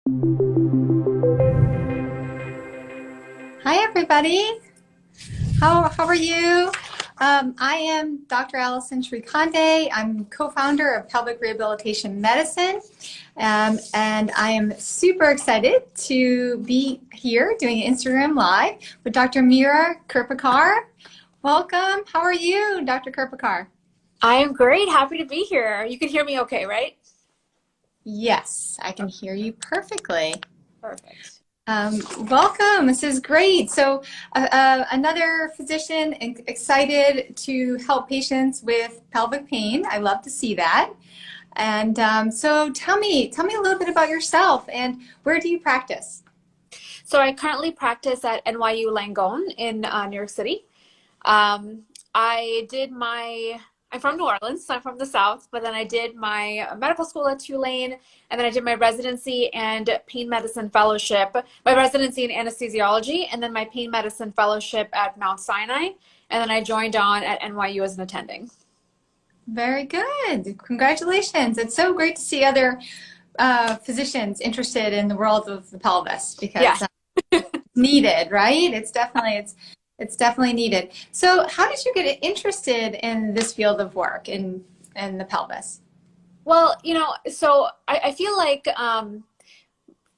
Hi, everybody. How are you? I am Dr. Allyson Shrikhande. I'm co-founder of Pelvic Rehabilitation Medicine, and I am super excited to be here doing an Instagram Live with Dr. Meera Kirpekar. Welcome. How are you, Dr. Kirpekar? I am great. Happy to be here. You can hear me okay, right? Yes, I can hear you perfectly. Perfect. Welcome. This is great. So another physician excited to help patients with pelvic pain. I love to see that. And so tell me a little bit about yourself and where do you practice? So I currently practice at NYU Langone in New York City. I did I'm from New Orleans, so I'm from the South, but then I did my medical school at Tulane, and then I did my residency and pain medicine fellowship, my residency in anesthesiology, and then my pain medicine fellowship at Mount Sinai, and then I joined on at NYU as an attending. Very good. Congratulations. It's so great to see other physicians interested in the world of the pelvis because Yeah. it's needed, right? It's definitely needed. So how did you get interested in this field of work in the pelvis? Well, so I feel like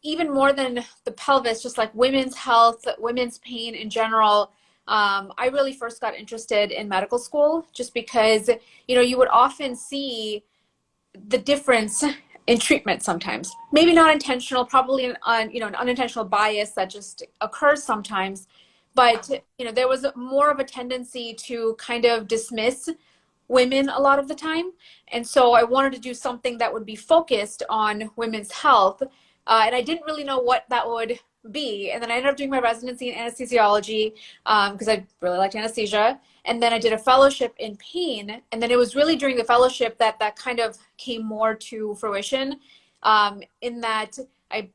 even more than the pelvis, just like women's health, women's pain in general, I really first got interested in medical school just because, you would often see the difference in treatment sometimes. Maybe not intentional, probably an unintentional bias that just occurs sometimes. But, there was more of a tendency to kind of dismiss women a lot of the time. And so I wanted to do something that would be focused on women's health. And I didn't really know what that would be. And then I ended up doing my residency in anesthesiology because I really liked anesthesia. And then I did a fellowship in pain. And then it was really during the fellowship that kind of came more to fruition in that I,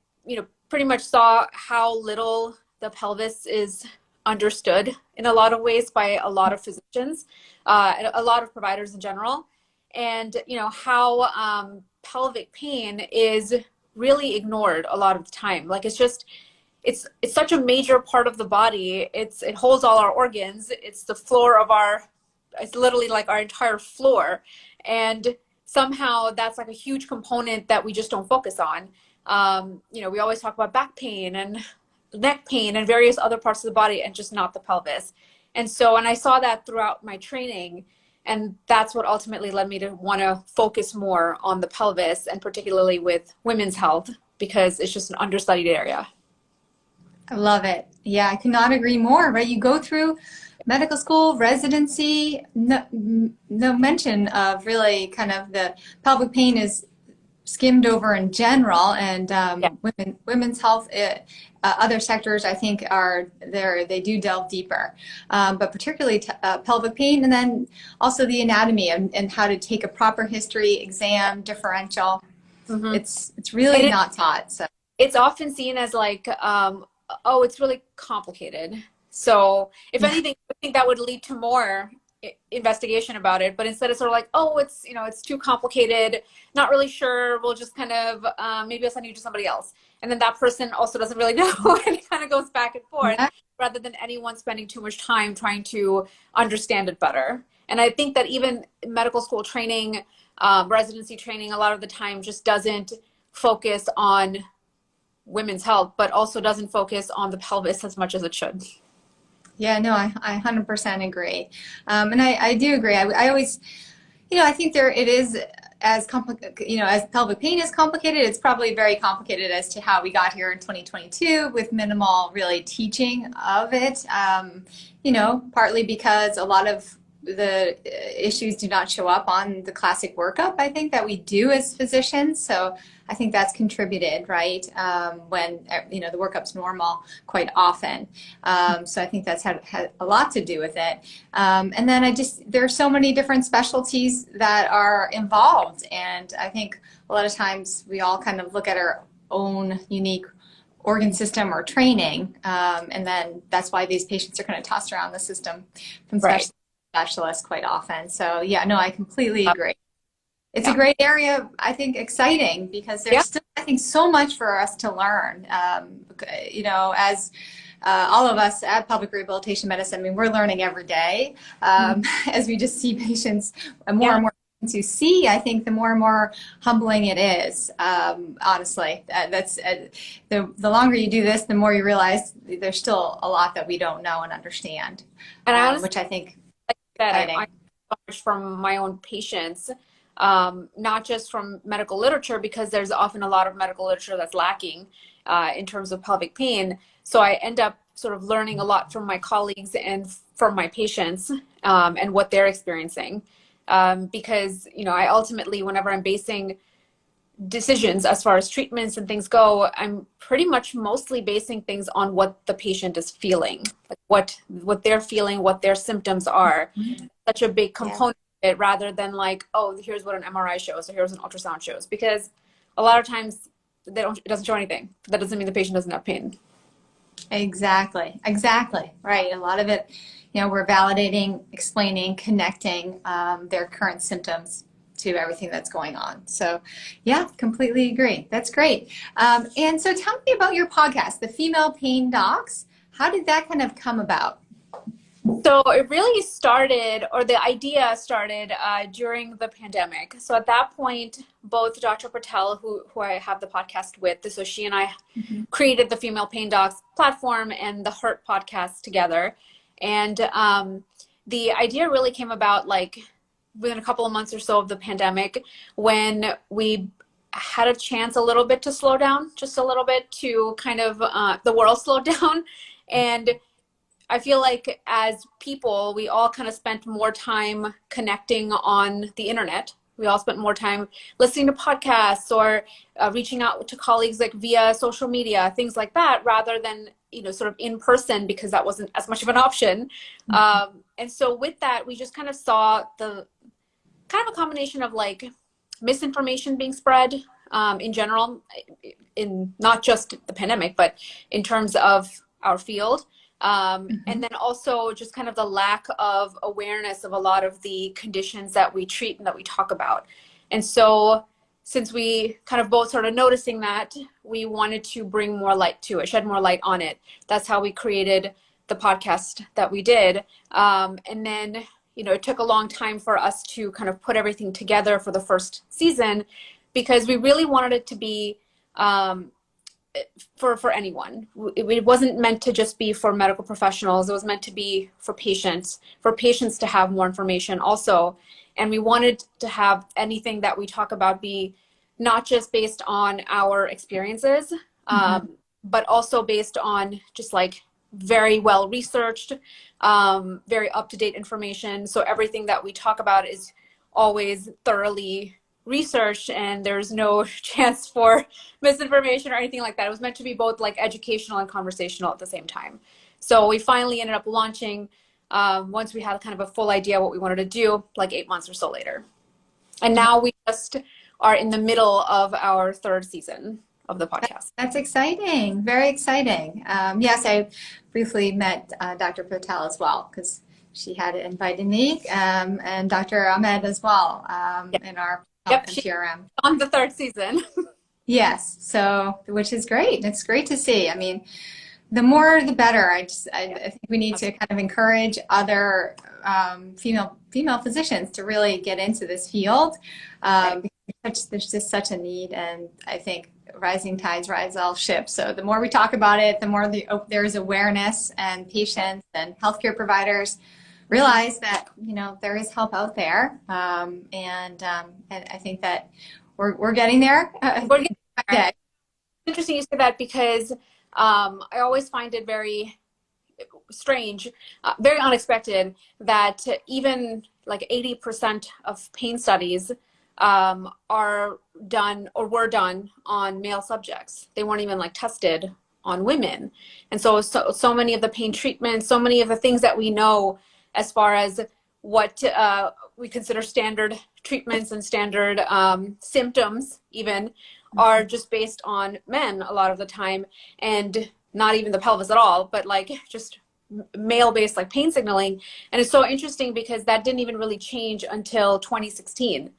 pretty much saw how little the pelvis is understood in a lot of ways by a lot of physicians, and a lot of providers in general, and how pelvic pain is really ignored a lot of the time. Like it's such a major part of the body. It holds all our organs. It's the floor of it's literally like our entire floor, and somehow that's like a huge component that we just don't focus on. We always talk about back pain and neck pain and various other parts of the body and just not the pelvis. And I saw that throughout my training, and that's what ultimately led me to want to focus more on the pelvis, and particularly with women's health, because it's just an understudied area. I love it. Yeah, I could not agree more, right? You go through medical school, residency, no mention of really kind of the pelvic pain is skimmed over in general, and Yeah. women's health, other sectors I think are there. They do delve deeper, but particularly pelvic pain, and then also the anatomy and how to take a proper history exam, differential. Mm-hmm. It's really not taught. So it's often seen as like, oh, it's really complicated. So if anything, I think that would lead to more investigation about it, but instead it's sort of like, oh, it's too complicated, not really sure, we'll just kind of maybe I'll send you to somebody else, and then that person also doesn't really know, and it kind of goes back and forth, rather than anyone spending too much time trying to understand it better. And I think that even medical school training, residency training, a lot of the time just doesn't focus on women's health, but also doesn't focus on the pelvis as much as it should. Yeah, no, I 100% agree. And I do agree. I always, I think it is as complicated, as pelvic pain is complicated, it's probably very complicated as to how we got here in 2022 with minimal really teaching of it, partly because a lot of the issues do not show up on the classic workup, I think, that we do as physicians. So I think that's contributed, right, when, the workup's normal quite often. So I think that's had a lot to do with it. And then there are so many different specialties that are involved. And I think a lot of times we all kind of look at our own unique organ system or training. And then that's why these patients are kind of tossed around the system from specialist to specialist quite often. So yeah, no, I completely agree. It's a Yeah. great area, I think, exciting because Yeah. there's still, I think, so much for us to learn. As all of us at Pelvic Rehabilitation Medicine, I mean, we're learning every day as we just see patients more Yeah. and more patients you see. I think the more and more humbling it is, honestly. The longer you do this, the more you realize there's still a lot that we don't know and understand, And I honestly which I think that I exciting. from my own patients, not just from medical literature, because there's often a lot of medical literature that's lacking in terms of pelvic pain. So I end up sort of learning a lot from my colleagues and from my patients and what they're experiencing. Because, I ultimately, whenever I'm basing decisions as far as treatments and things go, I'm pretty much mostly basing things on what the patient is feeling, like what they're feeling, what their symptoms are. Such a big Yeah. component of it, rather than like, oh, here's what an MRI shows, or here's an ultrasound shows, because a lot of times it doesn't show anything. That doesn't mean the patient doesn't have pain. Exactly. Right. A lot of it, we're validating, explaining, connecting their current symptoms to everything that's going on. So, yeah, completely agree. That's great. And so, tell me about your podcast, The Female Pain Docs. How did that kind of come about? So it really started, or the idea started during the pandemic. So at that point, both Dr. Patel, who I have the podcast with, so she and I created the Female Pain Docs platform and the Heart podcast together. And the idea really came about like within a couple of months or so of the pandemic, when we had a chance a little bit to slow down, just a little bit, to kind of the world slowed down. And I feel like as people, we all kind of spent more time connecting on the internet. We all spent more time listening to podcasts or reaching out to colleagues like via social media, things like that, rather than, sort of in person, because that wasn't as much of an option. And so with that, we just kind of saw the kind of a combination of like misinformation being spread in general, in not just the pandemic, but in terms of our field. And then also just kind of the lack of awareness of a lot of the conditions that we treat and that we talk about. And so since we kind of both started noticing that, we wanted to bring more light to it, shed more light on it. That's how we created the podcast that we did. And then, it took a long time for us to kind of put everything together for the first season, because we really wanted it to be for anyone. It wasn't meant to just be for medical professionals. It was meant to be for patients to have more information also. And we wanted to have anything that we talk about be not just based on our experiences, but also based on just like very well researched, very up-to-date information. So everything that we talk about is always thoroughly researched, and there's no chance for misinformation or anything like that. It was meant to be both like educational and conversational at the same time. So we finally ended up launching once we had kind of a full idea what we wanted to do, like 8 months or so later. And now we just are in the middle of our third season of the podcast. That's exciting. Very exciting. Yes, I briefly met Dr. Patel as well, because she had invited me, and Dr. Ahmed as well, in our PRM. On the third season. Yes, so, which is great. It's great to see. I mean, the more the better. I think we need to kind of encourage other female physicians to really get into this field, because there's just such a need, and I think rising tides rise all ships. So the more we talk about it, the more there's awareness, and patients and healthcare providers realize that there is help out there, and I think that we're getting there. We're getting there. It's interesting you say that, because I always find it very strange, very unexpected, that even like 80% of pain studies are done or were done on male subjects. They weren't even like tested on women. And so many of the pain treatments, so many of the things that we know as far as what we consider standard treatments and standard symptoms even, are just based on men a lot of the time, and not even the pelvis at all, but like just male-based like pain signaling. And it's so interesting because that didn't even really change until 2016.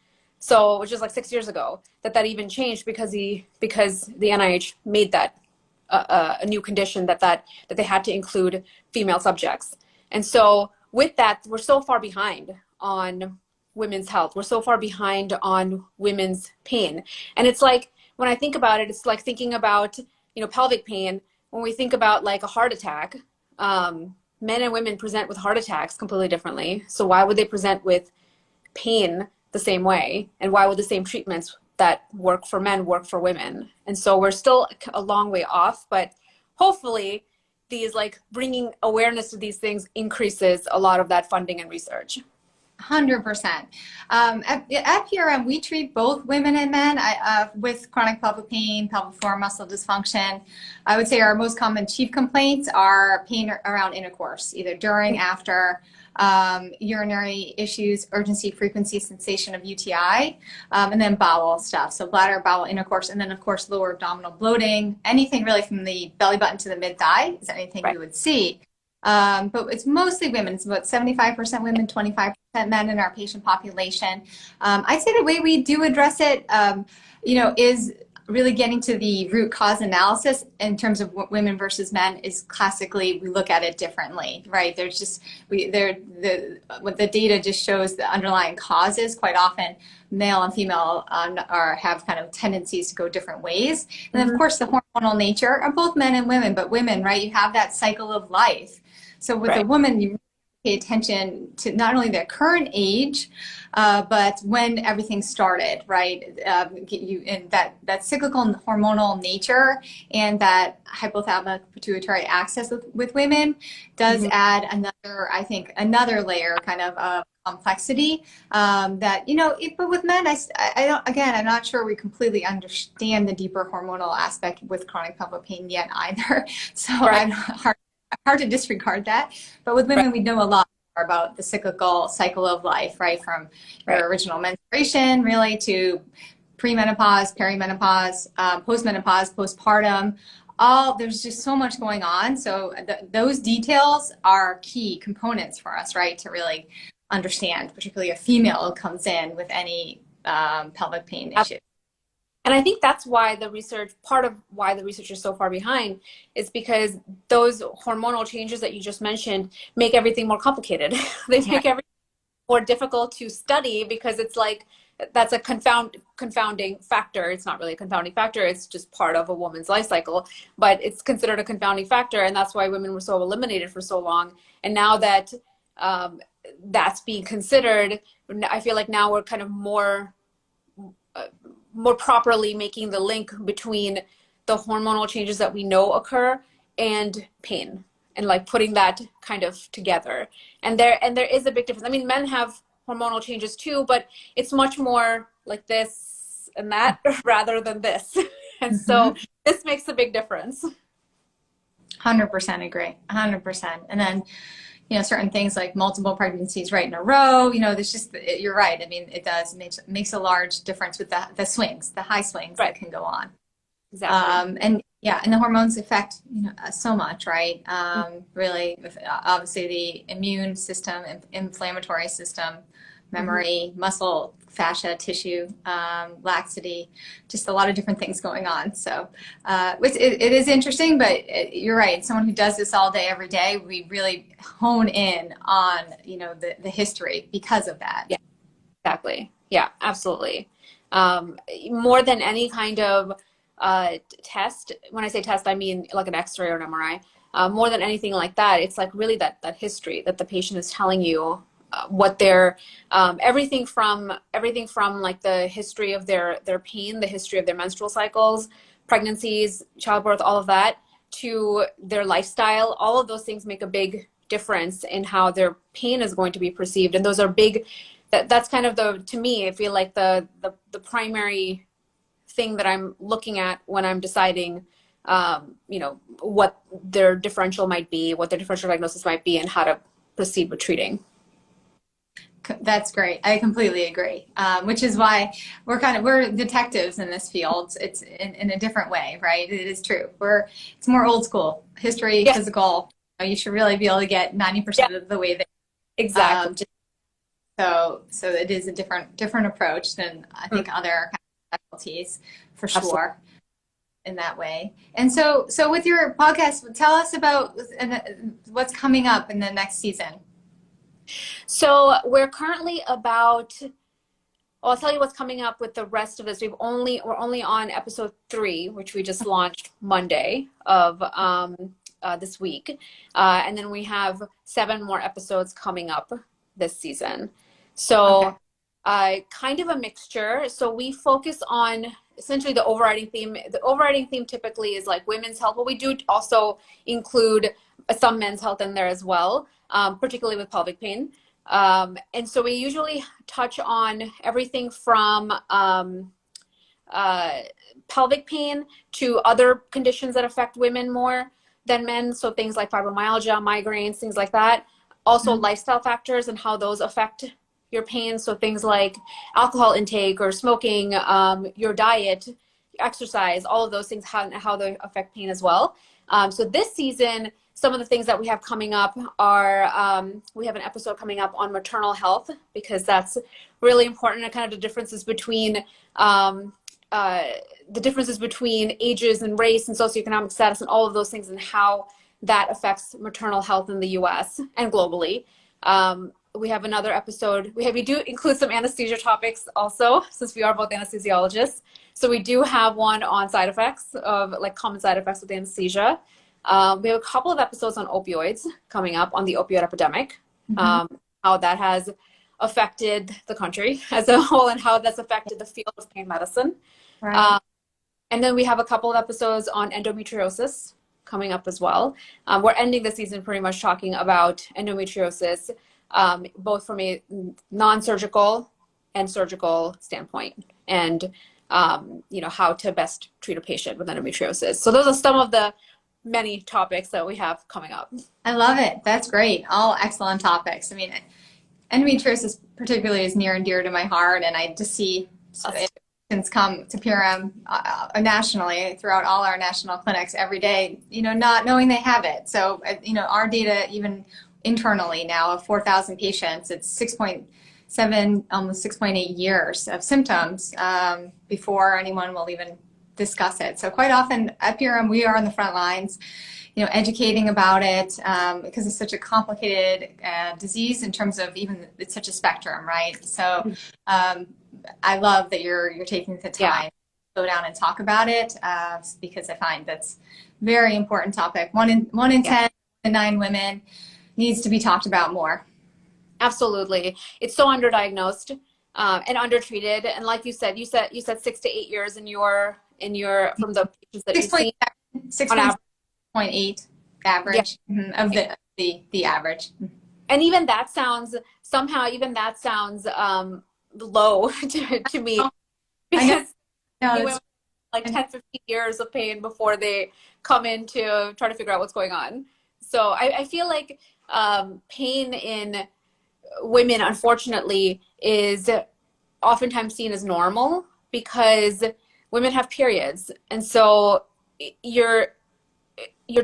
So, which is like 6 years ago, that even changed because the NIH made that a new condition that they had to include female subjects. And so with that, we're so far behind on women's health. We're so far behind on women's pain. And it's like, when I think about it, it's like thinking about, pelvic pain. When we think about like a heart attack, men and women present with heart attacks completely differently. So why would they present with pain the same way? And why would the same treatments that work for men work for women? And so we're still a long way off, but hopefully these, like, bringing awareness to these things increases a lot of that funding and research. 100%. At PRM, we treat both women and men with chronic pelvic pain, pelvic floor muscle dysfunction. I would say our most common chief complaints are pain around intercourse, either during, after, urinary issues, urgency, frequency, sensation of UTI, and then bowel stuff. So bladder, bowel, intercourse, and then of course lower abdominal bloating. Anything really from the belly button to the mid-thigh is anything we would see. But it's mostly women. It's about 75% women, 25% men in our patient population. I'd say the way we do address it, is really getting to the root cause analysis in terms of women versus men is classically, we look at it differently, right? There's just, what the data just shows the underlying causes. Quite often male and female have kind of tendencies to go different ways. And then of course the hormonal nature of both men and women, but women, right, you have that cycle of life. So with a woman, you pay attention to not only their current age, but when everything started, right? And that cyclical and hormonal nature and that hypothalamic pituitary axis with women does add another layer kind of complexity that, but with men, I'm not sure we completely understand the deeper hormonal aspect with chronic pelvic pain yet either. So I'm hard to disregard that. But with women, we know a lot more about the cyclical cycle of life, right? From your original menstruation really to premenopause, perimenopause, postmenopause, postpartum. There's just so much going on. So those details are key components for us, right? To really understand, particularly a female who comes in with any pelvic pain issue. And I think that's why part of why the research is so far behind is because those hormonal changes that you just mentioned make everything more complicated. They make everything more difficult to study because it's like, that's a confounding factor. It's not really a confounding factor. It's just part of a woman's life cycle, but it's considered a confounding factor. And that's why women were so eliminated for so long. And now that that's being considered, I feel like now we're kind of more properly making the link between the hormonal changes that we know occur and pain, and like putting that kind of together. And there is a big difference. I mean, men have hormonal changes too, but it's much more like this and that rather than this. And so this makes a big difference. 100% agree, 100%. And then, certain things like multiple pregnancies right in a row, there's just, you're right. I mean, it makes a large difference with the swings, the high swings that can go on. Exactly. And the hormones affect, so much, right? Really, obviously the immune system, inflammatory system, memory, muscle, fascia, tissue, laxity, just a lot of different things going on. So it is interesting, but you're right. Someone who does this all day, every day, we really hone in on, the history because of that. Yeah, exactly. Yeah, absolutely. More than any kind of test, when I say test, I mean like an X-ray or an MRI, more than anything like that, it's like really that history that the patient is telling you what their everything from like the history of their pain, the history of their menstrual cycles, pregnancies, childbirth, all of that, to their lifestyle. All of those things make a big difference in how their pain is going to be perceived. And those are big, that's kind of to me, I feel like the primary thing that I'm looking at when I'm deciding what their differential might be, what their differential diagnosis might be, and how to proceed with treating. That's great. I completely agree. Which is why we're detectives in this field. It's in a different way, right? It is true. It's more old school history, physical. You should really be able to get 90% of the way there. Exactly. So it is a different approach than I think other specialties for sure. Absolutely. In that way. And so with your podcast, tell us about what's coming up in the next season. So we're currently about, well, I'll tell you what's coming up with the rest of this. We're only on episode 3, which we just launched Monday of this week. And then we have 7 more episodes coming up this season. So kind of a mixture. So we focus on essentially the overriding theme. The overriding theme typically is like women's health, but we do also include some men's health in there as well, particularly with pelvic pain. And so we usually touch on everything from pelvic pain to other conditions that affect women more than men. So things like fibromyalgia, migraines, things like that. Also lifestyle factors and how those affect your pain. So things like alcohol intake or smoking, your diet, exercise, all of those things, how they affect pain as well. So this season, some of the things that we have coming up are, we have an episode coming up on maternal health, because that's really important, and kind of the differences between ages and race and socioeconomic status and all of those things, and how that affects maternal health in the US and globally. We have another episode. We do include some anesthesia topics also, since we are both anesthesiologists. So we do have one on side effects of like common side effects with anesthesia. We have a couple of episodes on opioids coming up, on the opioid epidemic, how that has affected the country as a whole and how that's affected the field of pain medicine. Right. And then we have a couple of episodes on endometriosis coming up as well. We're ending the season pretty much talking about endometriosis, both from a non-surgical and surgical standpoint, and how to best treat a patient with endometriosis. So those are some of the many topics that we have coming up. I love it. That's great. All excellent topics. I mean, endometriosis particularly is near and dear to my heart, and I just see patients come to PRM nationally throughout all our national clinics every day, not knowing they have it. So, our data, even internally now, of 4,000 patients, it's 6.7, almost 6.8 years of symptoms before anyone will even discuss it. So quite often at PRM, we are on the front lines, educating about it, because it's such a complicated disease in terms of it's such a spectrum, right? So I love that you're taking the time to go down and talk about it, because I find that's a very important topic. One in 10 and 9 women needs to be talked about more. Absolutely. It's so underdiagnosed and undertreated. And like you said 6 to 8 years in your from the patients that you've seen. 6.8 average of the average. And even that sounds low to me, because women like 10, 15 years of pain before they come in to try to figure out what's going on. So I feel like pain in women, unfortunately, is oftentimes seen as normal, because women have periods, and so you're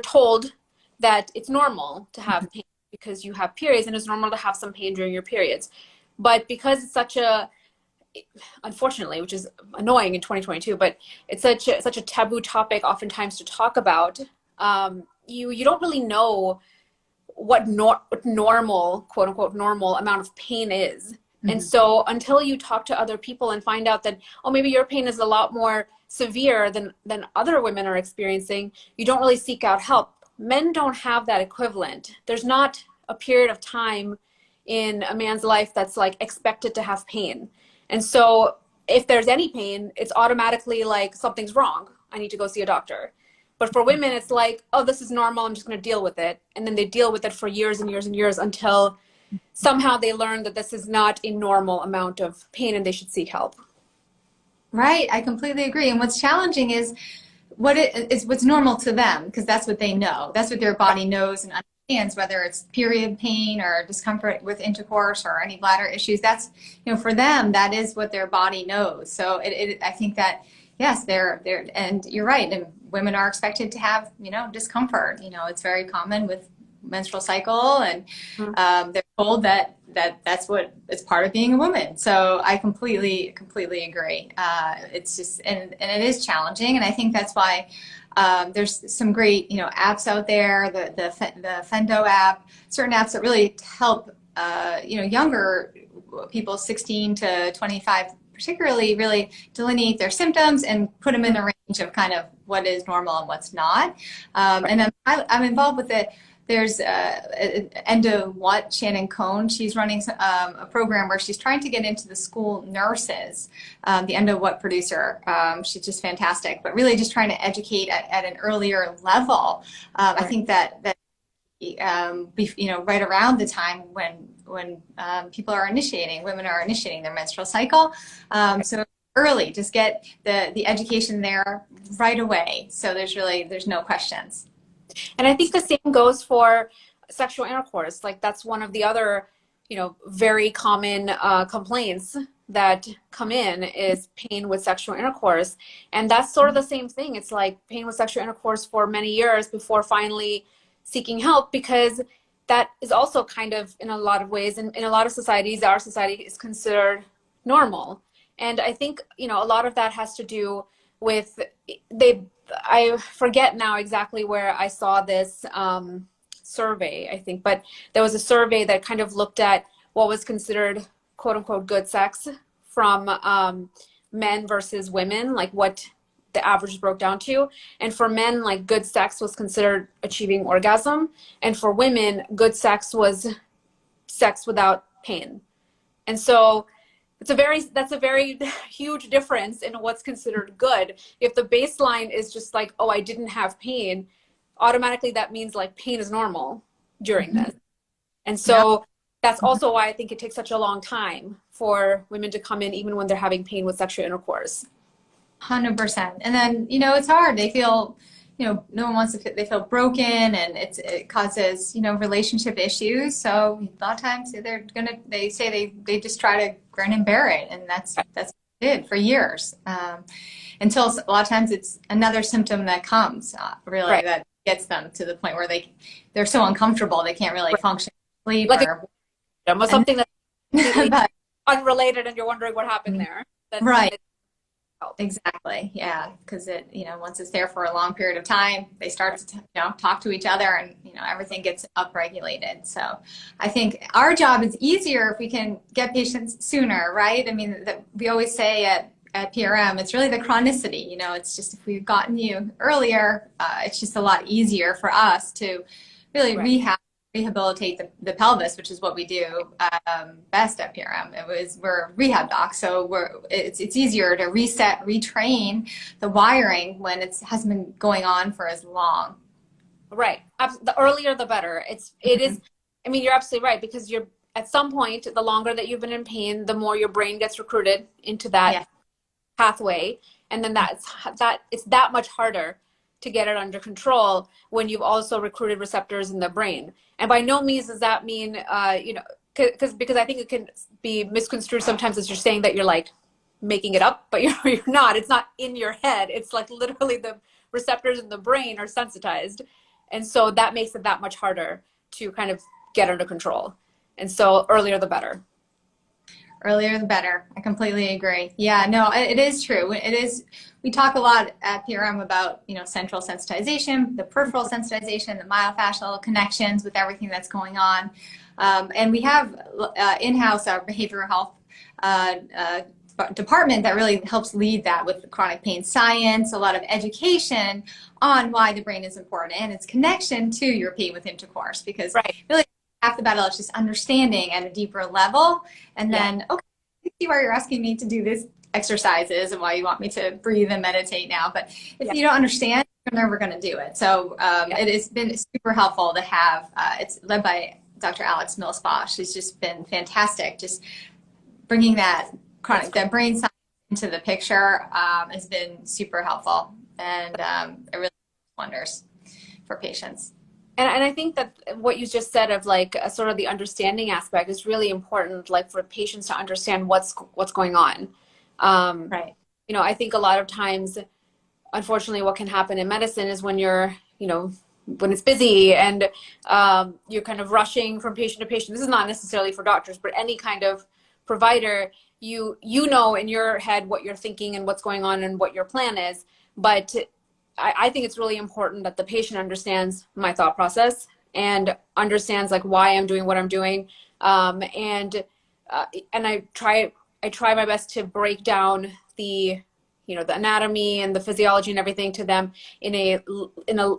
told that it's normal to have pain because you have periods, and it's normal to have some pain during your periods. But because it's unfortunately, which is annoying in 2022, but it's such a taboo topic oftentimes to talk about, you don't really know what normal, quote unquote, normal amount of pain is. And so until you talk to other people and find out that, maybe your pain is a lot more severe than other women are experiencing, you don't really seek out help. Men don't have that equivalent. There's not a period of time in a man's life that's like expected to have pain. And so if there's any pain, it's automatically like something's wrong. I need to go see a doctor. But for women, it's like, this is normal, I'm just going to deal with it. And then they deal with it for years and years and years until somehow they learn that this is not a normal amount of pain and they should seek help. Right. I completely agree. And what's challenging is what's normal to them, because that's what they know. That's what their body knows and understands, whether it's period pain or discomfort with intercourse or any bladder issues. That's, for them, that is what their body knows. So I think that, yes, they're, and you're right. And women are expected to have, discomfort. It's very common with menstrual cycle, and they're told that that's what it's part of being a woman. So I completely agree. It's just, and it is challenging. And I think that's why there's some great, apps out there, the Fendo app, certain apps that really help, younger people, 16 to 25, particularly, really delineate their symptoms and put them in the range of kind of what is normal and what's not. And I'm involved with it. There's Endo What, Shannon Cohn. She's running a program where she's trying to get into the school nurses, the Endo What producer. She's just fantastic, but really just trying to educate at an earlier level. I think that right around the time when people are initiating, women are initiating their menstrual cycle. So early, just get the education there right away. So there's no questions. And I think the same goes for sexual intercourse. Like that's one of the other, very common complaints that come in is pain with sexual intercourse. And that's sort of the same thing. It's like pain with sexual intercourse for many years before finally seeking help, because that is also kind of, in a lot of ways, in a lot of societies, our society is considered normal. And I think, a lot of that has to do with I forget now exactly where I saw this survey, I think, but there was a survey that kind of looked at what was considered quote unquote good sex from men versus women, like what the average broke down to. And for men, like good sex was considered achieving orgasm. And for women, good sex was sex without pain. And so that's a very huge difference in what's considered good. If the baseline is just like, oh, I didn't have pain, automatically that means like pain is normal during this. And so that's also why I think it takes such a long time for women to come in, even when they're having pain with sexual intercourse. 100%. And then, it's hard. They feel, no one wants to, they feel broken, and it causes, relationship issues. So a lot of times they say they just try to grin and bear it. And that's what they did for years. Until a lot of times it's another symptom that comes, really, that gets them to the point where they're so uncomfortable, they can't really function, sleep, like or something that's unrelated, and you're wondering what happened there. Right. Exactly. Yeah. Because once it's there for a long period of time, they start to, talk to each other, and, everything gets upregulated. So I think our job is easier if we can get patients sooner, right? I mean, we always say at PRM, it's really the chronicity, it's just, if we've gotten you earlier, it's just a lot easier for us to really rehabilitate the pelvis, which is what we do best at PRM. We're rehab docs, so it's easier to reset, retrain the wiring when it hasn't been going on for as long. Right. The earlier the better. It is. I mean, you're absolutely right, because you're at some point, the longer that you've been in pain, the more your brain gets recruited into that pathway, and then it's that much harder to get it under control when you've also recruited receptors in the brain. And by no means does that mean, because I think it can be misconstrued sometimes as you're saying that you're like making it up, but you're not. It's not in your head. It's like literally the receptors in the brain are sensitized. And so that makes it that much harder to kind of get under control. And so earlier the better. Earlier the better. I completely agree. Yeah, no, it is true. It is. We talk a lot at PRM about, central sensitization, the peripheral sensitization, the myofascial connections with everything that's going on. And we have in-house our behavioral health department that really helps lead that with chronic pain science, a lot of education on why the brain is important and its connection to your pain with intercourse, because really half the battle is just understanding at a deeper level. And then, okay, I see why you're asking me to do these exercises and why you want me to breathe and meditate now. But if you don't understand, you're never going to do it. So it has been super helpful to have, it's led by Dr. Alex Millspaw. She's just been fantastic. Just bringing that brain science into the picture has been super helpful, and it really wonders for patients. And I think that what you just said of like sort of the understanding aspect is really important, like for patients to understand what's going on. I think a lot of times, unfortunately, what can happen in medicine is when you're, when it's busy and you're kind of rushing from patient to patient. This is not necessarily for doctors, but any kind of provider, you know in your head what you're thinking and what's going on and what your plan is. But I think it's really important that the patient understands my thought process and understands like why I'm doing what I'm doing. And I try my best to break down the anatomy and the physiology and everything to them in a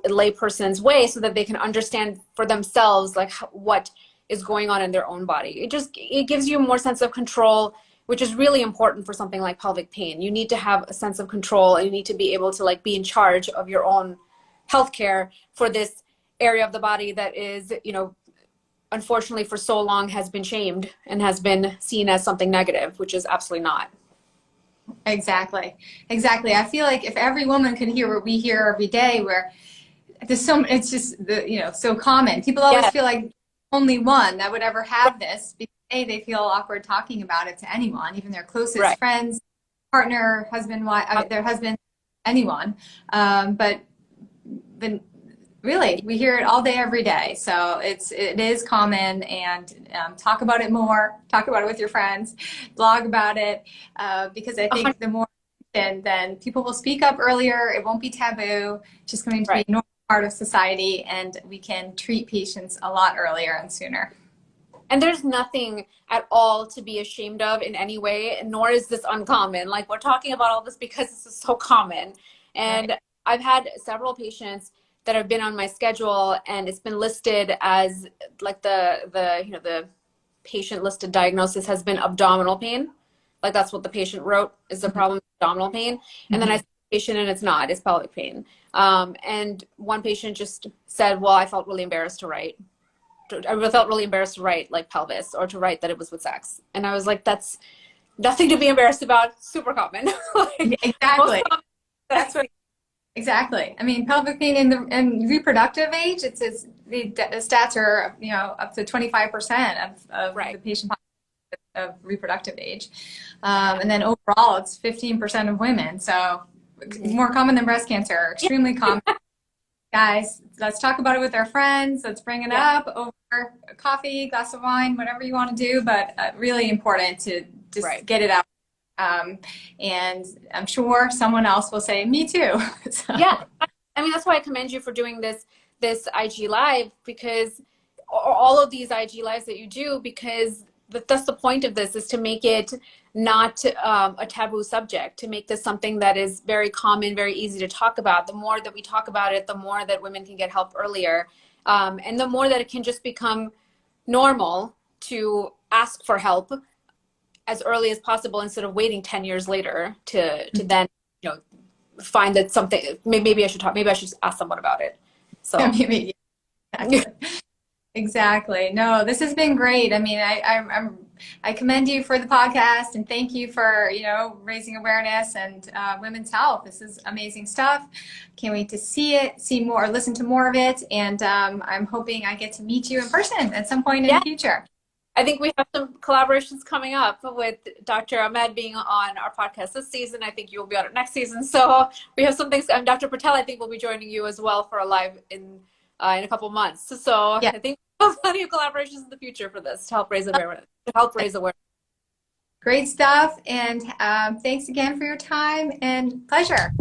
layperson's way, so that they can understand for themselves like what is going on in their own body. It gives you more sense of control, which is really important for something like pelvic pain. You need to have a sense of control, and you need to be able to like be in charge of your own healthcare for this area of the body that is, unfortunately for so long has been shamed and has been seen as something negative, which is absolutely not. Exactly. I feel like if every woman could hear what we hear every day, where it's just so common. People always feel like only one that would ever have this, because they feel awkward talking about it to anyone, even their closest friends, partner, husband, wife, their husband, anyone. But really, we hear it all day, every day. So it is common, and talk about it more. Talk about it with your friends. Blog about it, because I think the more then people will speak up earlier. It won't be taboo. It's just going to be a normal part of society, and we can treat patients a lot earlier and sooner. And there's nothing at all to be ashamed of in any way, nor is this uncommon. Like, we're talking about all this because this is so common. And I've had several patients that have been on my schedule, and it's been listed as like the patient listed diagnosis has been abdominal pain. Like, that's what the patient wrote is the problem, abdominal pain. And then I see the patient and it's not, it's pelvic pain. And one patient just said, well, I felt really embarrassed to write like pelvis, or to write that it was with sex. And I was like, that's nothing to be embarrassed about. Super common. Exactly. That's what. Exactly. I mean, pelvic pain in reproductive age, the stats are up to 25% of the patient population of reproductive age, and then overall it's 15% of women. So more common than breast cancer. Extremely common. Guys, let's talk about it with our friends. Let's bring it up over a coffee, glass of wine, whatever you want to do. But really important to just get it out. And I'm sure someone else will say, me too. So. Yeah. I mean, that's why I commend you for doing this IG Live, because all of these IG Lives that you do, because that's the point of this, is to make it not a taboo subject, to make this something that is very common, very easy to talk about. The more that we talk about it, the more that women can get help earlier. And the more that it can just become normal to ask for help as early as possible, instead of waiting 10 years later to then, find that something, maybe I should ask someone about it. So maybe. Exactly. No, this has been great. I mean, I commend you for the podcast, and thank you for, raising awareness and women's health. This is amazing stuff. Can't wait to see more, listen to more of it. And I'm hoping I get to meet you in person at some point in the future. I think we have some collaborations coming up with Dr. Ahmed being on our podcast this season. I think you will be on it next season. So we have some things. And Dr. Patel, I think, will be joining you as well for a live in a couple months. So I think we'll have plenty of collaborations in the future for this to help raise awareness. Great stuff. And thanks again for your time and pleasure.